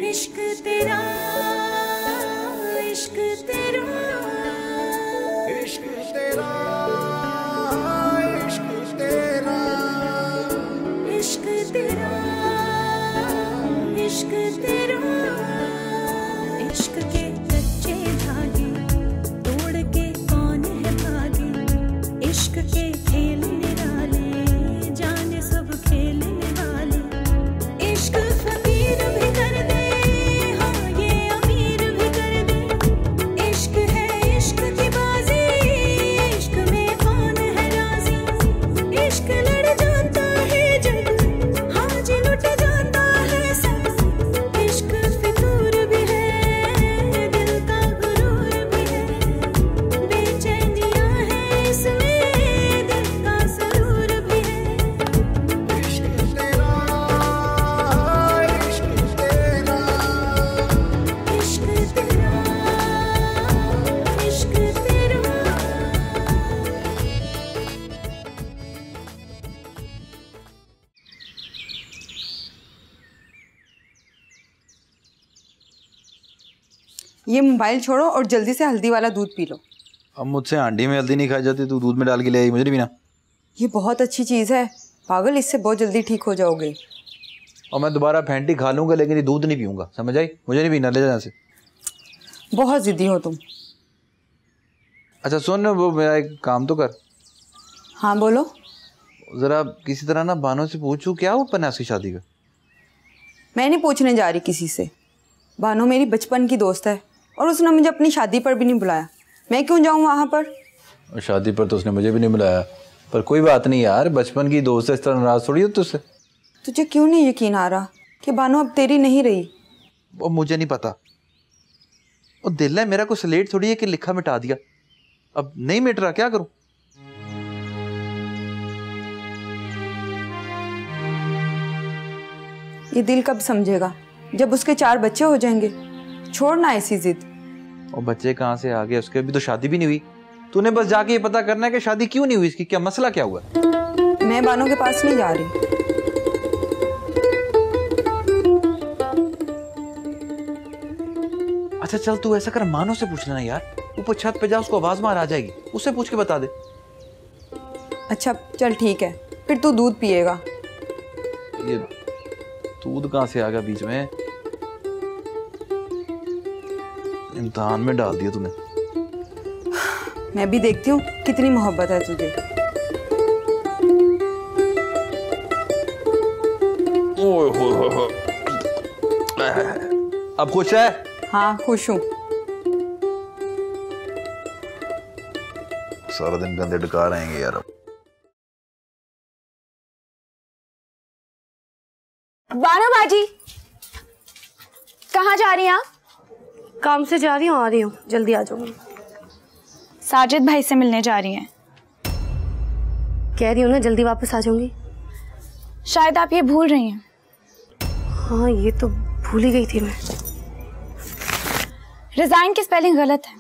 इश्क तेरा, इश्क तेरा, इश्क तेरा, इश्क तेरा, इश्क तेरा, इश्क तेरा, इश्क के कच्चे धागे तोड़ के कौन है भागे, इश्क के खेल निराले जाने सब खेलने वाले, इश्क फकीर भी कर दे, हाँ ये अमीर भी कर दे, इश्क है इश्क की बाजी, इश्क में कौन है राजी, इश्क लड़ जाता है जब, हाँ जी लुट जाता है सब, इश्क फितूर भी है, दिल का गुरूर भी है, बेचैनियां है इसमें, दिल का सुरूर भी है। इश्क तेरा, इश्क तेरा, इश्क तेरा, इश्क तेरा। ये मोबाइल छोड़ो और जल्दी से हल्दी वाला दूध पी लो। अब मुझसे हांडी में हल्दी नहीं खाई जाती, तू दूध में डाल के ले आई, मुझे नहीं पीना। ये बहुत अच्छी चीज़ है पागल, इससे बहुत जल्दी ठीक हो जाओगे। और मैं दोबारा फैंटी खा लूंगा लेकिन ये दूध नहीं पीऊंगा, समझ आई? मुझे नहीं पीना, ले जा यहाँ से। बहुत जिद्दी हो तुम। अच्छा सुन, वो मेरा एक काम तो कर, हाँ बोलो। जरा किसी तरह ना बानो से पूछूं क्या वो पन्यास की शादी का। मैं नहीं पूछने जा रही किसी से, बानो मेरी बचपन की दोस्त है और उसने मुझे अपनी शादी पर भी नहीं बुलाया, मैं क्यों जाऊँ वहाँ पर। और शादी पर तो उसने मुझे भी नहीं बुलाया, पर कोई बात नहीं यार, बचपन की दोस्त है, इस तरह नाराज थोड़ी हो तुझसे। तुझे क्यों नहीं यकीन आ रहा कि बानो अब तेरी नहीं रही। वो मुझे नहीं पता, वो दिल है मेरा, कोई स्लेट थोड़ी है कि लिखा मिटा दिया। अब नहीं मिट रहा, क्या करूं? ये दिल कब समझेगा, जब उसके 4 बच्चे हो जाएंगे। छोड़ना ऐसी जिद। और बच्चे कहाँ से आ गए उसके, अभी तो शादी भी नहीं हुई। तूने बस जाके ये पता करना है कि शादी क्यों नहीं हुई, इसकी क्या मसला क्या हुआ। मैं बानो के पास नहीं जा रही। अच्छा चल तू ऐसा कर, मानो से पूछ लेना यार, ऊपर छत पे जा, उसको आवाज मार आ जाएगी, उससे पूछ के बता दे। अच्छा चल ठीक है, फिर तू दूध पिएगा। ये दूध कहाँ से आ गया बीच में, इम्तिहान में डाल दिया तूने। मैं भी देखती हूँ कितनी मोहब्बत है तुझे। अब खुश है? हाँ खुश हूँ। सारा दिन गंदे डकार रहेंगे यार। अब बानो बाजी, कहाँ जा रही हैं आप? काम से जा रही हूँ, आ रही हूँ, जल्दी आ जाऊंगी। साजिद भाई से मिलने जा रही हैं। कह रही हूँ ना जल्दी वापस आ जाऊंगी। शायद आप ये भूल रही हैं। हाँ ये तो भूल ही गई थी मैं। रिजाइन की स्पेलिंग गलत है।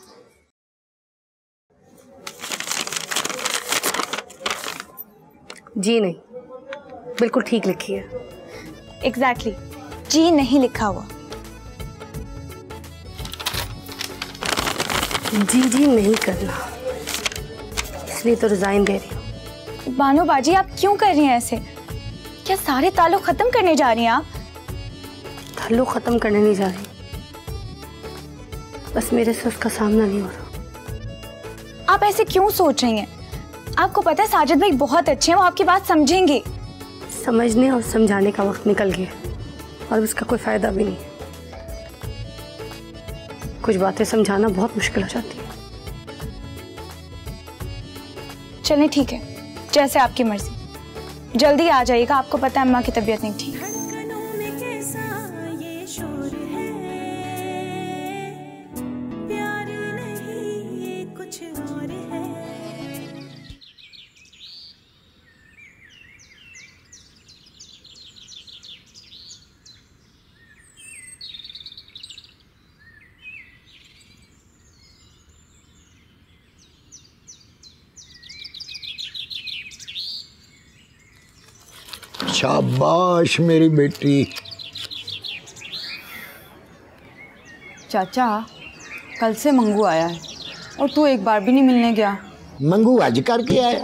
जी नहीं, बिल्कुल ठीक लिखी है। एग्जैक्टली, जी नहीं लिखा हुआ। जी जी नहीं करना, इसलिए तो रिजाइन दे रही हूँ। बानो बाजी आप क्यों कर रही हैं ऐसे? क्या सारे ताल्लुक खत्म करने जा रही हैं आप? ताल्लुक खत्म करने नहीं जा रही, बस मेरे से उसका सामना नहीं हो रहा। आप ऐसे क्यों सोच रही हैं? आपको पता है साजिद भाई बहुत अच्छे हैं, वो आपकी बात समझेंगे। समझने और समझाने का वक्त निकल गया और उसका कोई फायदा भी नहीं। कुछ बातें समझाना बहुत मुश्किल हो जाती है। चलें ठीक है, जैसे आपकी मर्जी। जल्दी आ जाइएगा, आपको पता है अम्मा की तबीयत नहीं ठीक। धड़कनों में कैसा ये शोर है, प्यार नहीं ये कुछ और है। शाबाश मेरी बेटी, चाचा, कल से मंगू आया है और तू एक बार भी नहीं मिलने गया। मंगू आज करके आया?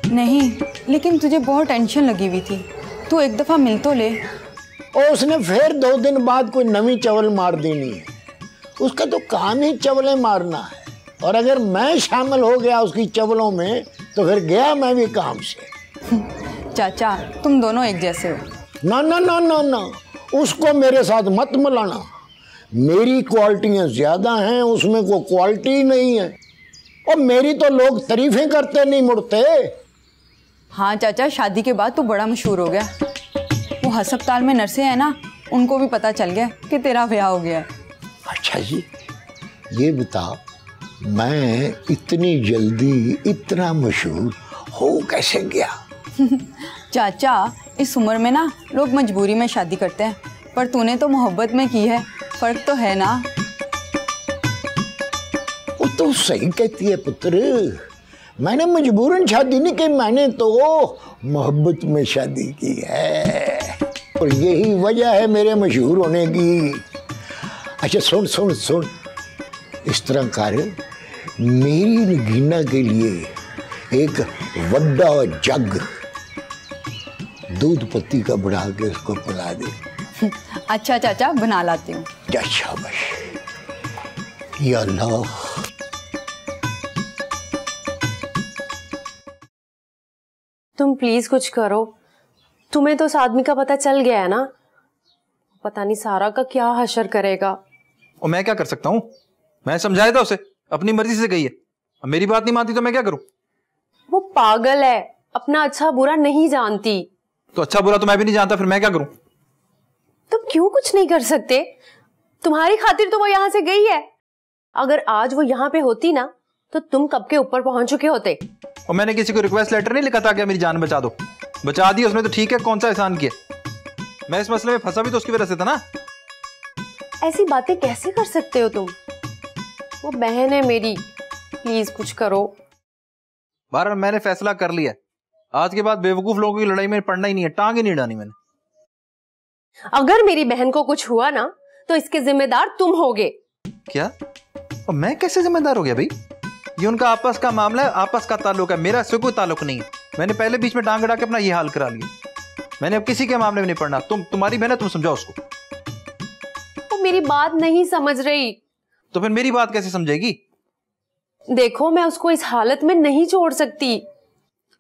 नहीं, लेकिन तुझे बहुत टेंशन लगी हुई थी, तू एक दफ़ा मिल तो ले। और उसने फिर 2 दिन बाद कोई नवी चवल मार देनी है। उसका तो काम ही चवलें मारना है, और अगर मैं शामिल हो गया उसकी चवलों में तो फिर गया मैं भी काम से। चाचा, तुम दोनों एक जैसे हो। ना ना ना ना ना, उसको मेरे साथ मत मिलाना। मेरी क्वालिटियाँ ज़्यादा हैं, उसमें कोई क्वालिटी नहीं है। और मेरी तो लोग तारीफें करते नहीं मुड़ते। हाँ चाचा, शादी के बाद तू बड़ा मशहूर हो गया। वो अस्पताल में नर्सें हैं ना, उनको भी पता चल गया कि तेरा ब्याह हो गया है। अच्छा जी, ये बता, मैं इतनी जल्दी इतना मशहूर हो कैसे गया? चाचा, इस उम्र में ना लोग मजबूरी में शादी करते हैं, पर तूने तो मोहब्बत में की है, फर्क तो है ना। वो तो सही कहती है पुत्र, मैंने मजबूरन शादी नहीं की, मैंने तो मोहब्बत में शादी की है, और यही वजह है मेरे मशहूर होने की। अच्छा सुन सुन सुन, इस तरह कर, मेरी नगीना के लिए एक बड़ा जग दूध पत्ती का बढ़ा के उसको पिला दे। अच्छा चाचा, बना लाती हूँ। जा शाबाश, या अल्लाह। तुम प्लीज कुछ करो। तुम्हें तो उस आदमी का पता चल गया है ना, पता नहीं सारा का क्या हशर करेगा। और मैं क्या कर सकता हूँ? मैं समझाया था उसे, अपनी मर्जी से गई है। अब मेरी बात नहीं मानती तो मैं क्या करूँ? वो पागल है, अपना अच्छा बुरा नहीं जानती। तो अच्छा बुरा तो मैं भी नहीं जानता, फिर मैं क्या करूँ? तुम क्यों कुछ नहीं कर सकते? तुम्हारी खातिर तो वो यहाँ से गई है। अगर आज वो यहाँ पे होती ना, तो तुम कब के ऊपर पहुंच चुके होते। और मैंने किसी को रिक्वेस्ट लेटर नहीं लिखा था कि मेरी जान बचा दो। बचा दी उसने तो ठीक है, कौन सा एहसान किया? मैं इस मसले में फंसा भी तो उसकी वजह से था ना। ऐसी बातें कैसे कर सकते हो तुम? वो बहन है मेरी, प्लीज कुछ करो। बार मैंने फैसला कर लिया, आज के बाद बेवकूफ लोगों की लड़ाई में पड़ना ही नहीं है, टांग ही नहीं डानी मैंने। अगर मेरी बहन को कुछ हुआ ना, तो इसके जिम्मेदार तुम होगे। क्या? और मैं कैसे जिम्मेदार हो गया भाई? ये उनका आपस का मामला है, आपस का ताल्लुक है, मेरा इससे कोई ताल्लुक नहीं है। मैंने पहले बीच में टांग अड़ा के अपना ये हाल करा लिया। मैंने अब किसी के मामले में नहीं पड़ना। तुम्हारी बहन है, तुम समझाओ उसको। वो मेरी बात नहीं समझ रही। तो फिर मेरी बात कैसे समझेगी? देखो, मैं उसको इस हालत में नहीं छोड़ सकती।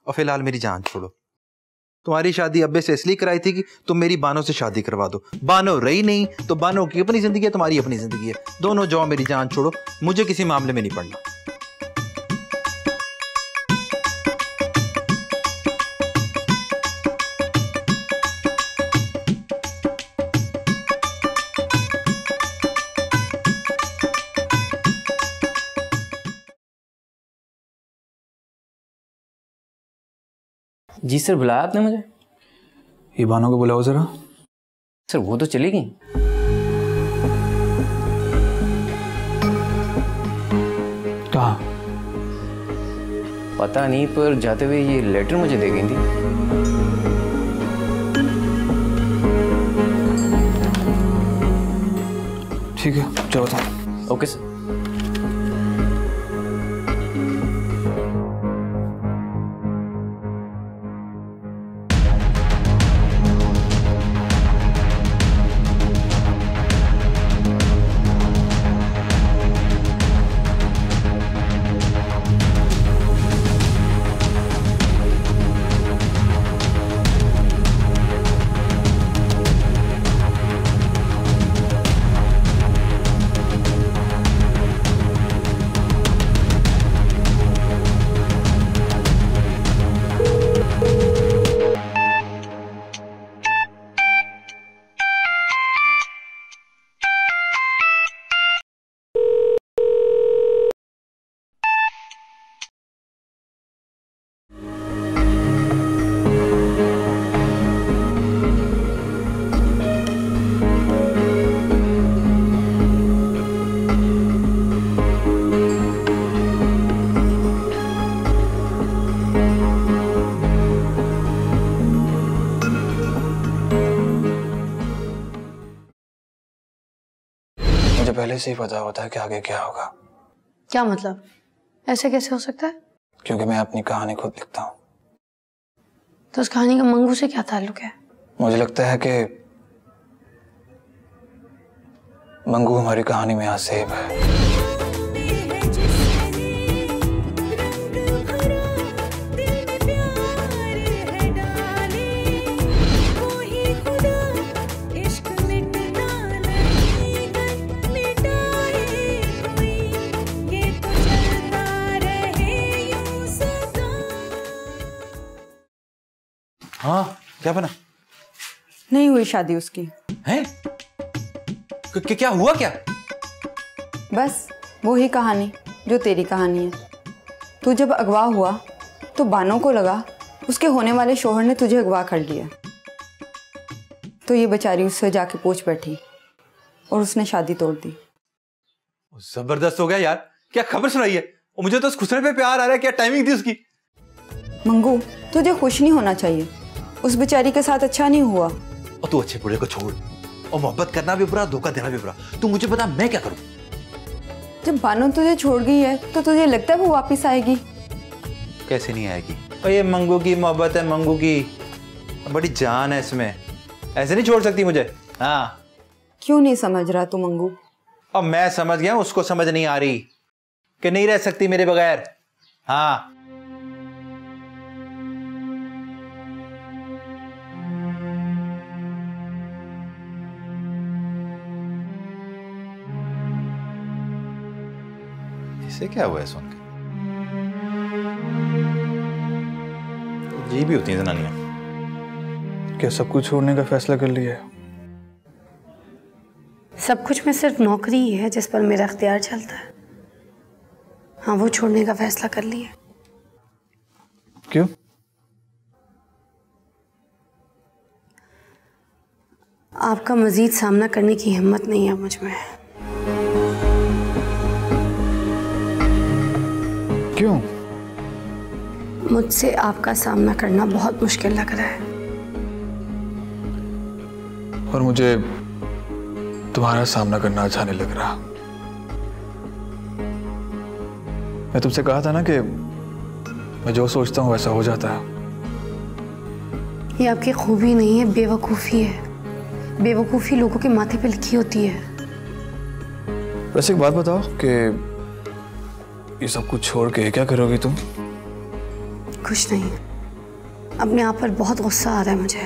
और फिलहाल मेरी जान छोड़ो। तुम्हारी शादी अब्बे से इसलिए कराई थी कि तुम मेरी बानो से शादी करवा दो। बानो रही नहीं तो बानो की अपनी जिंदगी है, तुम्हारी अपनी जिंदगी है। दोनों जाओ, मेरी जान छोड़ो, मुझे किसी मामले में नहीं पड़ना। जी सर, बुलाया आपने मुझे? ये बानो को बुलाओ जरा। सर वो तो चली गई। कहाँ? पता नहीं, पर जाते हुए ये लेटर मुझे दे गई थी। ठीक है, चलो था। Okay sir. मुझे पहले से ही पता होता है कि आगे क्या होगा। क्या मतलब? ऐसे कैसे हो सकता है? क्योंकि मैं अपनी कहानी खुद लिखता हूँ। तो उस कहानी का मंगू से क्या ताल्लुक है? मुझे लगता है कि मंगू हमारी कहानी में आसेब है। हाँ, क्या बना? नहीं हुई शादी उसकी। हैं? क्या हुआ क्या? बस वो ही कहानी जो तेरी कहानी है। तू जब अगवा हुआ तो बानो को लगा उसके होने वाले शोहर ने तुझे अगवा कर लिया, तो ये बेचारी उससे जाके पूछ बैठी और उसने शादी तोड़ दी। जबरदस्त हो गया यार, क्या खबर सुनाई है। और मुझे तो उस खुसरे पे प्यार आ रहा है, क्या टाइमिंग थी उसकी। मंगू, तुझे खुश नहीं होना चाहिए, उस बेचारी के साथ अच्छा नहीं हुआ। और तू अच्छे बुरे को छोड़, और मोहब्बत करना भी बुरा, धोखा देना भी बुरा। तू मुझे बता मैं क्या करूं? जब बानो तुझे छोड़ गई है तो तुझे लगता है वो वापस आएगी? कैसे नहीं आएगी? और ये मंगू की मोहब्बत है, मंगू की बड़ी जान है इसमें, ऐसे नहीं छोड़ सकती मुझे। हाँ, क्यों नहीं समझ रहा तू मंगू? अब मैं समझ गया, उसको समझ नहीं आ रही कि नहीं रह सकती मेरे बगैर। हाँ, इसे क्या हुआ है सुनकर? जी भी होती है जनानियां। क्या सब कुछ छोड़ने का फैसला कर लिया है? सब कुछ में सिर्फ नौकरी ही है जिस पर मेरा इख्तियार चलता है। हाँ, वो छोड़ने का फैसला कर लिया। क्यों? आपका मजीद सामना करने की हिम्मत नहीं है मुझ में। क्यों? मुझसे आपका सामना करना बहुत मुश्किल लग रहा है। और मुझे तुम्हारा सामना करना अच्छा नहीं लग रहा। मैं तुमसे कहा था ना कि मैं जो सोचता हूं वैसा हो जाता है। ये आपकी खूबी नहीं है, बेवकूफ़ी है। बेवकूफ़ी लोगों के माथे पे लिखी होती है। वैसे एक बात बताओ कि ये सब कुछ छोड़ के क्या करोगी तुम? कुछ नहीं, अपने आप पर बहुत गुस्सा आ रहा है मुझे।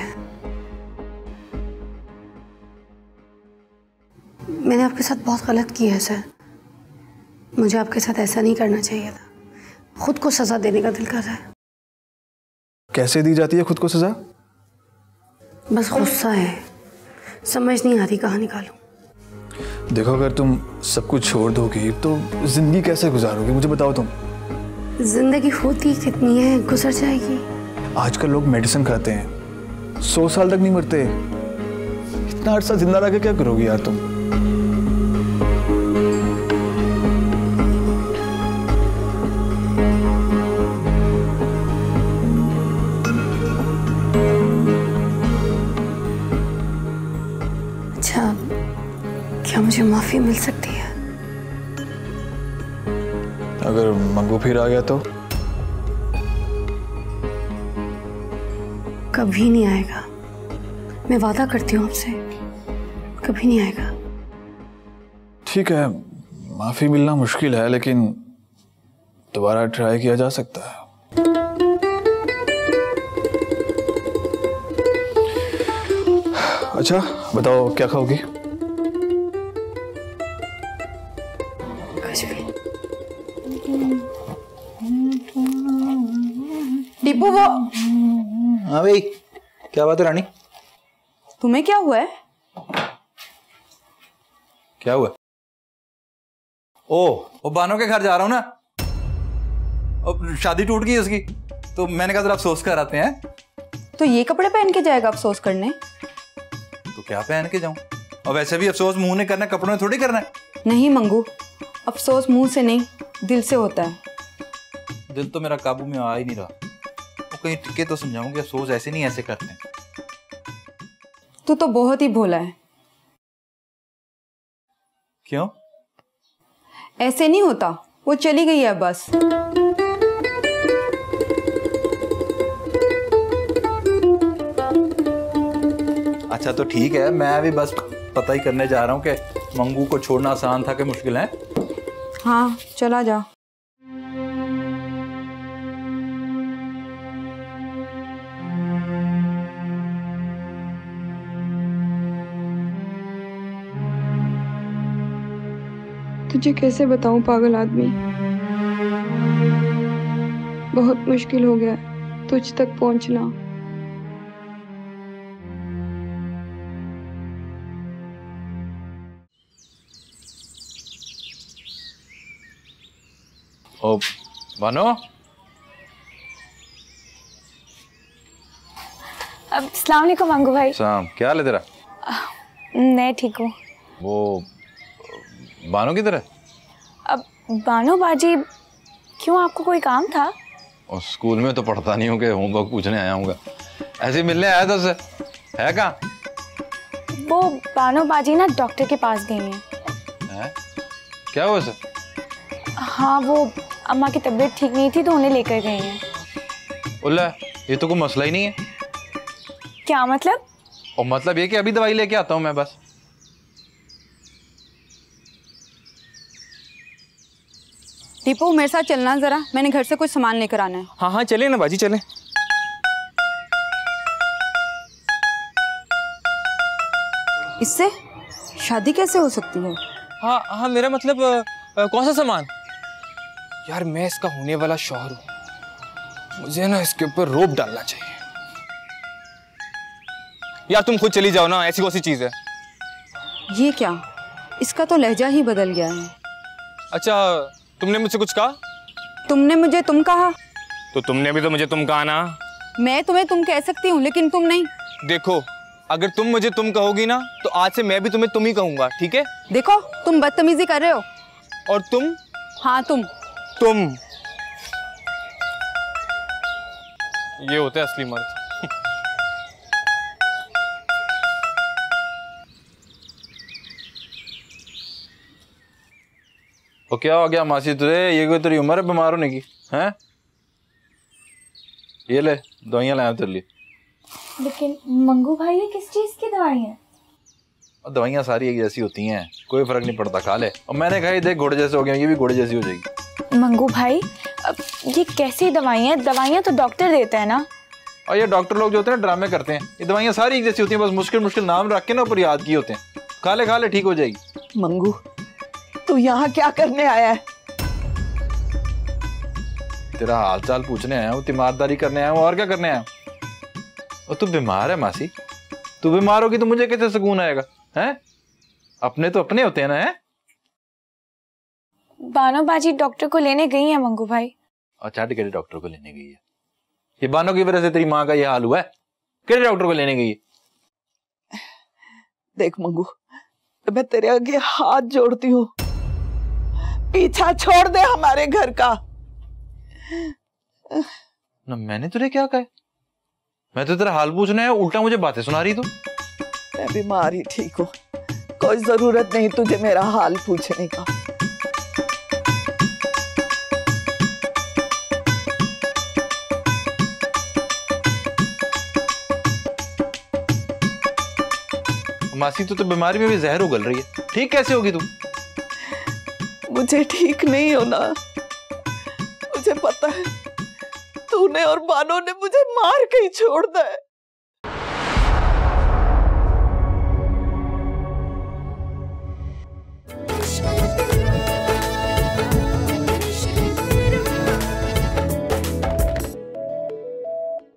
मैंने आपके साथ बहुत गलत किया है सर। मुझे आपके साथ ऐसा नहीं करना चाहिए था। खुद को सजा देने का दिल कर रहा है। कैसे दी जाती है खुद को सजा? बस गुस्सा है, समझ नहीं आ रही कहाँ निकालूं। देखो, अगर तुम सब कुछ छोड़ दोगी तो जिंदगी कैसे गुजारोगी? मुझे बताओ तुम। जिंदगी होती कितनी है, गुजर जाएगी। आजकल लोग मेडिसिन खाते हैं, 100 साल तक नहीं मरते। इतना अरसा जिंदा रह के क्या करोगी यार तुम? अच्छा, क्या मुझे माफी मिल सकती है? अगर मंगू फिर आ गया तो? कभी नहीं आएगा, मैं वादा करती हूँ आपसे, कभी नहीं आएगा। ठीक है, माफी मिलना मुश्किल है, लेकिन दोबारा ट्राई किया जा सकता है। अच्छा बताओ, क्या खाओगी? कुछ भी। टीपू, वो हाँ भाई, क्या बात है रानी? तुम्हें क्या हुआ है? क्या हुआ? ओ बानो के घर जा रहा हूँ ना, अब शादी टूट गई उसकी, तो मैंने कहा जरा अफसोस कर आते हैं। तो ये कपड़े पहन के जाएगा अफसोस करने? तो क्या पहन के जाऊं? और वैसे भी अफसोस मुंह ने करना, कपड़ों में थोड़ी करना है। नहीं मंगू, अफसोस मुंह से नहीं दिल से होता है। दिल तो मेरा काबू में आ ही नहीं रहा। वो कहीं टिके तो समझाऊंगी, अफसोस ऐसे नहीं ऐसे करते हैं। तू तो बहुत ही भोला है। क्यों? ऐसे नहीं होता, वो चली गई है बस। अच्छा तो ठीक है, मैं भी बस पता ही करने जा रहा हूँ कि मंगू को छोड़ना आसान था कि मुश्किल है। हाँ चला जा। तुझे कैसे बताऊं पागल आदमी, बहुत मुश्किल हो गया तुझ तक पहुंचना। ओ बानो, अस्सलाम वालेकुम मंगू भाई। सलाम, क्या हाल है तेरा? मैं ठीक हूँ। वो बानो किधर है? अब बानो बाजी, क्यों आपको कोई काम था? और स्कूल में तो पढ़ता नहीं हूँ कि होमवर्क पूछने आया हूँ। ऐसे मिलने आया था उससे, है कहाँ? वो बानो बाजी ना डॉक्टर के पास गई हैं। है? क्या हुआ उसे? हाँ वो अम्मा की तबीयत ठीक नहीं थी तो उन्हें लेकर गई हैं। उल्ला, ये तो कोई मसला ही नहीं है। क्या मतलब? और मतलब ये कि अभी दवाई लेके आता हूँ मैं बस। दीपू मेरे साथ चलना जरा, मैंने घर से कुछ सामान लेकर आना है। हाँ हाँ चले ना बाजी, चले। इससे शादी कैसे हो सकती है? हाँ हाँ, मेरा मतलब कौन सा सामान? यार मैं इसका होने वाला शौहर हूँ, मुझे ना इसके ऊपर रोप डालना चाहिए। यार तुम खुद चली जाओ ना, ऐसी कौन सी चीज है? ये क्या, इसका तो लहजा ही बदल गया है। अच्छा तुमने मुझसे कुछ कहा? तुमने मुझे तुम कहा। तो तुमने भी तो मुझे तुम कहा ना। मैं तुम्हें तुम कह सकती हूँ लेकिन तुम नहीं। देखो अगर तुम मुझे तुम कहोगी ना तो आज से मैं भी तुम्हें तुम ही कहूंगा, ठीक है? देखो तुम बदतमीजी कर रहे हो। और तुम? हाँ तुम। ये होते हैं असली मर्द। तो क्या हो गया मासी तुझे? ये कोई तेरी उम्र है बीमार होने की? हैं? ये ले दवाइयाँ लाया तेरे लिए। लेकिन मंगू भाई ये किस चीज की दवाई है? और दवाइयाँ सारी एक जैसी होती हैं, कोई फर्क नहीं पड़ता, खा ले। और मैंने कहा देख घोड़े जैसे हो गए, ये भी घोड़े जैसी हो जाएगी। मंगू भाई अब ये कैसी दवाइयाँ? दवाइयाँ तो डॉक्टर देते हैं ना। और ये डॉक्टर लोग जो होते हैं ड्रामे करते हैं। ये दवाइयाँ सारी एक जैसी होती हैं, बस मुश्किल मुश्किल नाम रख के ना ऊपर याद किए होते हैं। खा ले ठीक हो जाएगी। मंगू तू यहाँ क्या करने आया है? तेरा हाल चाल पूछने आया हूँ, तीमारदारी करने आया हूँ, और क्या करने आया हूँ? और तू बीमार है मासी, तू बीमार होगी तो मुझे कैसे सुकून आएगा? हैं? अपने तो अपने होते हैं ना। है बानो बाजी डॉक्टर को लेने गई है मंगू भाई। अच्छा टिकट डॉक्टर को लेने गई है? ये बानो की वजह से तेरी माँ का ये हाल हुआ है? किस डॉक्टर को लेने गई है? देख मंगू, मैं तेरे आगे हाथ जोड़ती हूँ, पीछा छोड़ दे हमारे घर का। ना मैंने तुझे क्या कहा? मैं तो तेरा हाल पूछने आया, उल्टा मुझे बातें सुना रही तू। मैं बीमार ही ठीक हूँ, कोई जरूरत नहीं तुझे मेरा हाल पूछने का। मासी तो बीमारी में भी जहर उगल रही है, ठीक कैसे होगी तू? मुझे ठीक नहीं होना, मुझे पता है। तूने और बानो ने मुझे मार के ही छोड़ दिया है।